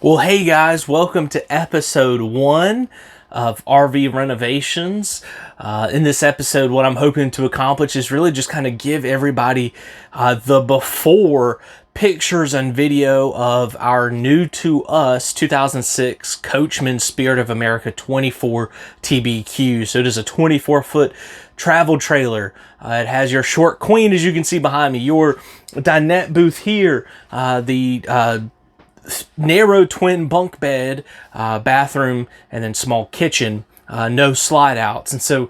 Well, hey guys, welcome to episode 1 of RV Renovations. In this episode, what I'm hoping to accomplish is really just kind of give everybody the before pictures and video of our new to us 2006 Coachmen Spirit of America 24 TBQ. So it is a 24-foot travel trailer. It has your short queen, as you can see behind me, your dinette booth here, the narrow twin bunk bed, bathroom, and then small kitchen, no slide outs. And so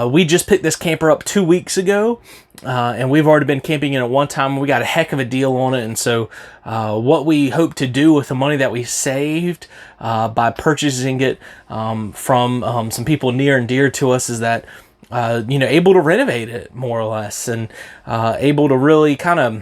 we just picked this camper up 2 weeks ago, and we've already been camping in it one time. We got a heck of a deal on it. And so what we hope to do with the money that we saved by purchasing it from some people near and dear to us is that able to renovate it more or less, and able to really kind of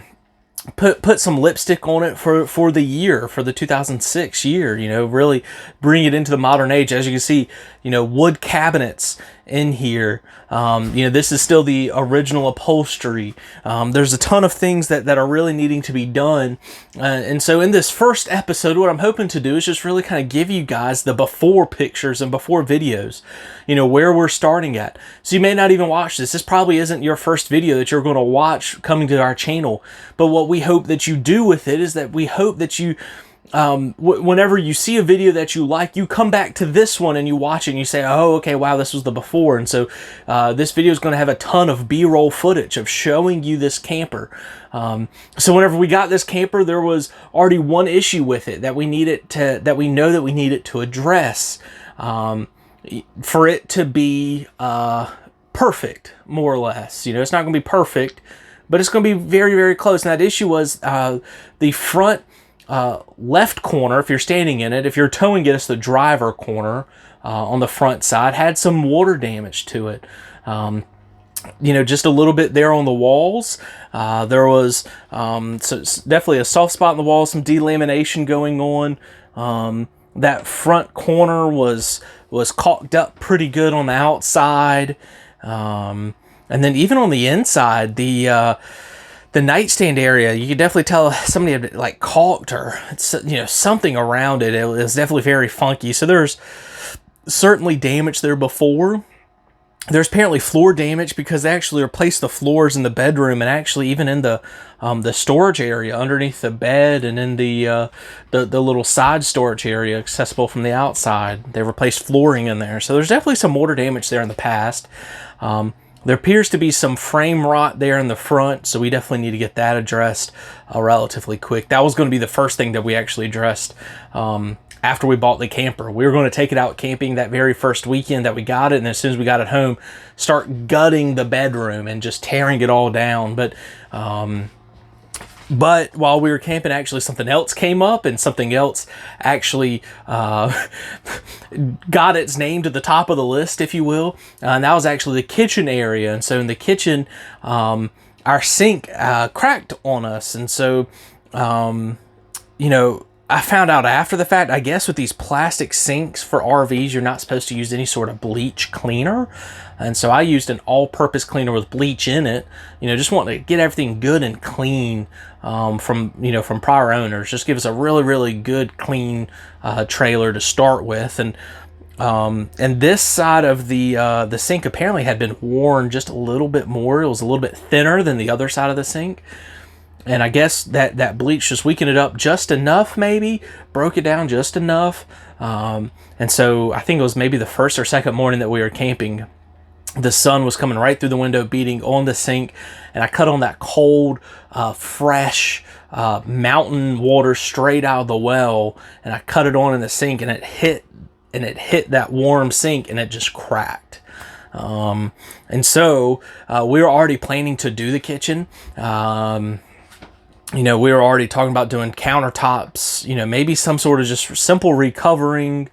put some lipstick on it for the 2006 year, really bring it into the modern age. As you can see, wood cabinets in here. This is still the original upholstery. There's a ton of things that are really needing to be done. And so in this first episode, what I'm hoping to do is just really kind of give you guys the before pictures and before videos, where we're starting at. So you may not even watch this. This probably isn't your first video that you're going to watch coming to our channel. But what we hope that you do with it is that we hope that you, whenever you see a video that you like, you come back to this one and you watch it and you say, oh, okay, wow, this was the before. And so this video is going to have a ton of B-roll footage of showing you this camper. So whenever we got this camper, there was already one issue with it that we needed to address for it to be perfect, more or less. It's not going to be perfect, but it's going to be very, very close. And that issue was the front left corner, if you're standing in it, if you're towing it, it's the driver corner on the front side, had some water damage to it. Just a little bit there on the walls. There was so definitely a soft spot in the wall, some delamination going on. That front corner was caulked up pretty good on the outside. And then even on the inside, the nightstand area, you could definitely tell somebody had like caulked or something around it. It was definitely very funky. So there's certainly damage there before. There's apparently floor damage because they actually replaced the floors in the bedroom and actually even in the storage area underneath the bed and in the little side storage area accessible from the outside. They replaced flooring in there. So there's definitely some water damage there in the past. There appears to be some frame rot there in the front, so we definitely need to get that addressed relatively quick. That was going to be the first thing that we actually addressed after we bought the camper. We were going to take it out camping that very first weekend that we got it, and as soon as we got it home, start gutting the bedroom and just tearing it all down. But while we were camping, actually something else came up, and something else actually got its name to the top of the list, if you will. And that was actually the kitchen area. And so in the kitchen, our sink cracked on us. And so, I found out after the fact, I guess with these plastic sinks for RVs, you're not supposed to use any sort of bleach cleaner. And so I used an all-purpose cleaner with bleach in it, just wanting to get everything good and clean from prior owners. Just give us a really, really good, clean trailer to start with. And this side of the sink apparently had been worn just a little bit more. It was a little bit thinner than the other side of the sink. And I guess that bleach just weakened it up just enough, maybe broke it down just enough. And so I think it was maybe the first or second morning that we were camping. The sun was coming right through the window, beating on the sink, and I cut on that cold, fresh mountain water straight out of the well, and I cut it on in the sink, and it hit that warm sink, and it just cracked. And so we were already planning to do the kitchen. We were already talking about doing countertops, maybe some sort of just simple recovering,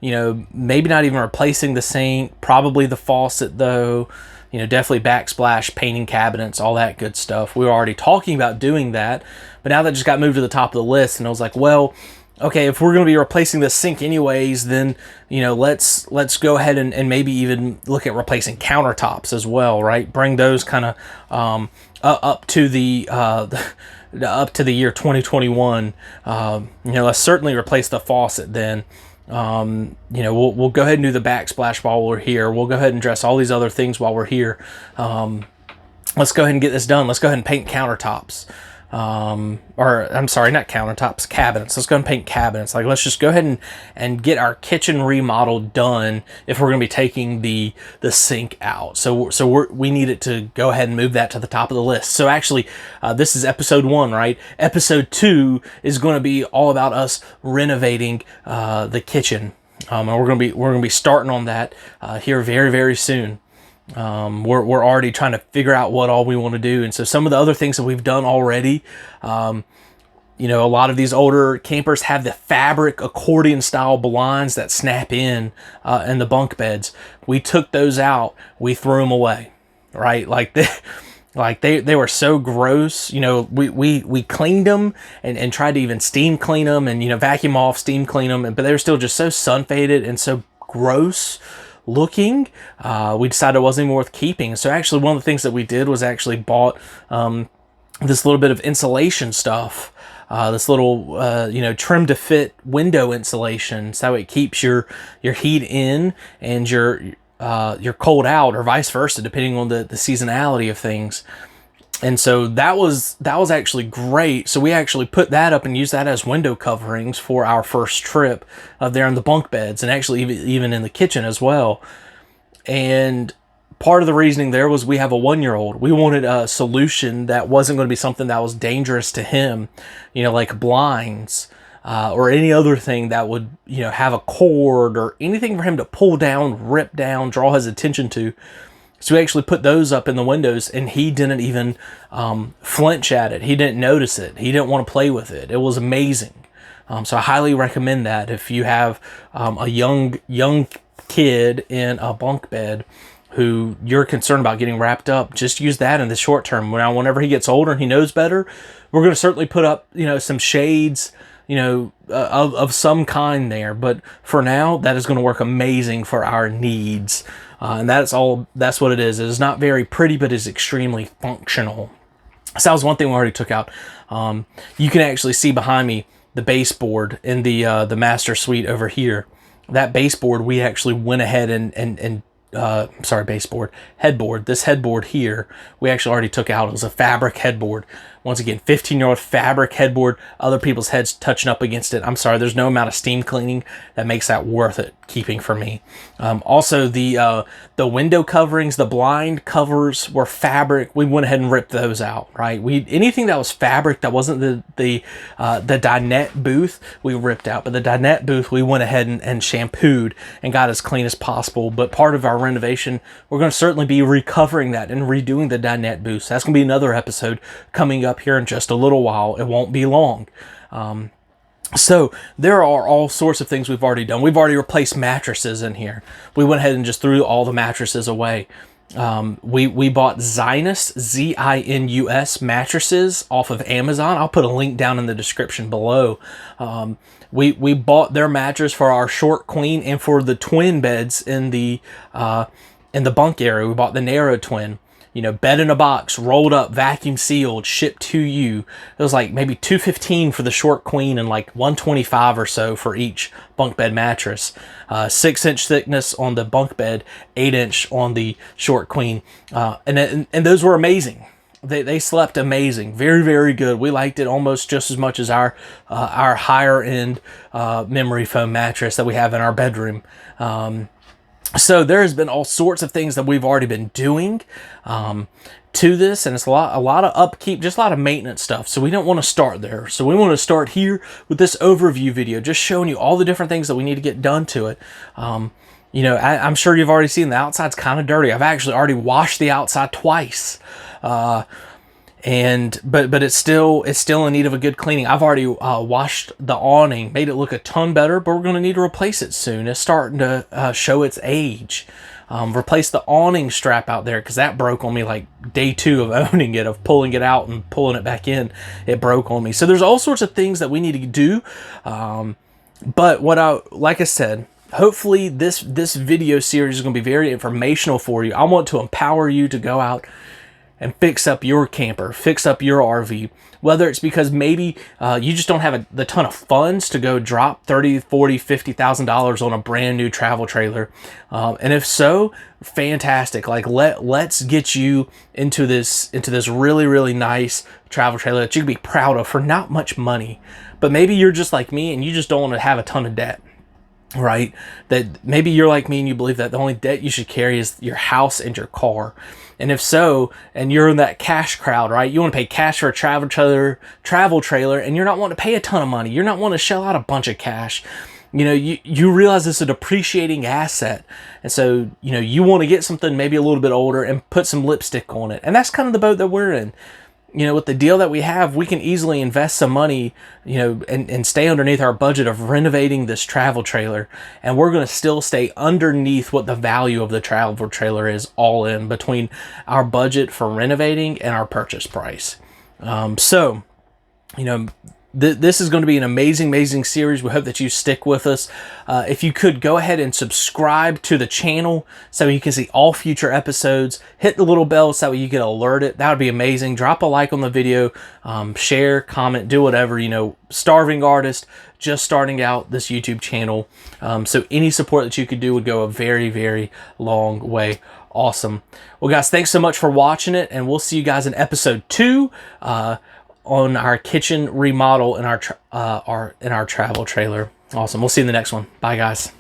maybe not even replacing the sink, probably the faucet though, definitely backsplash, painting cabinets, all that good stuff. We were already talking about doing that, but now that just got moved to the top of the list, and I was like, well, okay, if we're going to be replacing the sink anyways, then, let's go ahead and maybe even look at replacing countertops as well, right? Bring those kind of up to the up to the year 2021. Let's certainly replace the faucet then. We'll go ahead and do the backsplash while we're here. We'll go ahead and dress all these other things while we're here. Let's go ahead and get this done. Let's go ahead and paint countertops. Or I'm sorry, not countertops, cabinets. Let's go and paint cabinets. Like, let's just go ahead and get our kitchen remodel done if we're going to be taking the sink out. So we need it to go ahead and move that to the top of the list. So actually, this is episode 1, right? Episode 2 is going to be all about us renovating the kitchen. And we're going to be starting on that here very, very soon. We're already trying to figure out what all we want to do. And so some of the other things that we've done already, a lot of these older campers have the fabric accordion style blinds that snap in the bunk beds. We took those out. We threw them away, right? They were so gross. We cleaned them and tried to even steam clean them and, vacuum off, steam clean them. But they were still just so sun faded and so gross looking. We decided it wasn't even worth keeping. So actually one of the things that we did was actually bought this little bit of insulation stuff, this little trim to fit window insulation, so it keeps your heat in and your cold out, or vice versa, depending on the seasonality of things. And so that was actually great. So we actually put that up and used that as window coverings for our first trip there in the bunk beds, and actually even in the kitchen as well. And part of the reasoning there was we have a 1-year-old. We wanted a solution that wasn't going to be something that was dangerous to him, like blinds or any other thing that would, have a cord or anything for him to pull down, rip down, draw his attention to. So we actually put those up in the windows, and he didn't even flinch at it. He didn't notice it. He didn't want to play with it. It was amazing. So I highly recommend that if you have a young kid in a bunk bed who you're concerned about getting wrapped up, just use that in the short term. Now, whenever he gets older and he knows better, we're going to certainly put up, some shades, of some kind there. But for now, that is going to work amazing for our needs. And that's what it is. It is not very pretty, but is extremely functional. So that was one thing we already took out. You can actually see behind me the baseboard in the master suite over here. That baseboard, we actually went ahead and baseboard, headboard. This headboard here, we actually already took out. It was a fabric headboard. Once again, 15-year-old fabric headboard, other people's heads touching up against it. I'm sorry, there's no amount of steam cleaning that makes that worth it keeping for me. Also, the window coverings, the blind covers were fabric. We went ahead and ripped those out, right? Anything that was fabric that wasn't the dinette booth, we ripped out. But the dinette booth, we went ahead and shampooed and got as clean as possible. But part of our renovation, we're going to certainly be recovering that and redoing the dinette booth. So that's going to be another episode coming up here in just a little while. It won't be long. So there are all sorts of things we've already done. We've already replaced mattresses in here. We went ahead and just threw all the mattresses away. We bought Zinus, Zinus mattresses off of Amazon. I'll put a link down in the description below. We bought their mattress for our short queen and for the twin beds in the bunk area. We bought the narrow twin. Bed in a box, rolled up, vacuum sealed, shipped to you. It was like maybe $215 for the short queen and like $125 or so for each bunk bed mattress. 6-inch thickness on the bunk bed, 8-inch on the short queen. And those were amazing. They slept amazing. Very, very good. We liked it almost just as much as our higher end memory foam mattress that we have in our bedroom. So there has been all sorts of things that we've already been doing to this, and it's a lot of upkeep, just a lot of maintenance stuff. So we don't want to start there. So we want to start here with this overview video, just showing you all the different things that we need to get done to it. I'm sure you've already seen the outside's kind of dirty. I've actually already washed the outside twice. But it's still in need of a good cleaning. I've already washed the awning, made it look a ton better, but we're going to need to replace it soon. It's starting to show its age. Replace the awning strap out there because that broke on me like day 2 of owning it, of pulling it out and pulling it back in. It broke on me. So there's all sorts of things that we need to do. But like I said, hopefully this video series is going to be very informational for you. I want to empower you to go out and fix up your camper, fix up your RV. Whether it's because maybe you just don't have the ton of funds to go drop $30, $40, $50,000 on a brand new travel trailer. And if so, fantastic. Like let's get you into this really, really nice travel trailer that you can be proud of for not much money. But maybe you're just like me and you just don't want to have a ton of debt. Right? That maybe you're like me and you believe that the only debt you should carry is your house and your car. And if so, and you're in that cash crowd, right? You want to pay cash for a travel trailer, and you're not wanting to pay a ton of money. You're not wanting to shell out a bunch of cash. You know, you realize it's a depreciating asset. And so, you know, you want to get something maybe a little bit older and put some lipstick on it. And that's kind of the boat that we're in. You know, with the deal that we have, we can easily invest some money, you know, and stay underneath our budget of renovating this travel trailer. And we're going to still stay underneath what the value of the travel trailer is, all in between our budget for renovating and our purchase price. So, you know, this is going to be an amazing series. We hope that you stick with us. If you could go ahead and subscribe to the channel so you can see all future episodes. Hit the little bell so you get alerted. That would be amazing. Drop a like on the video. Share, comment, do whatever. You know, starving artist, just starting out this YouTube channel. So any support that you could do would go a very long way. Awesome. Well, guys, thanks so much for watching it, and we'll see you guys in episode 2. On our kitchen remodel in our travel trailer. Awesome. We'll see you in the next one. Bye, guys.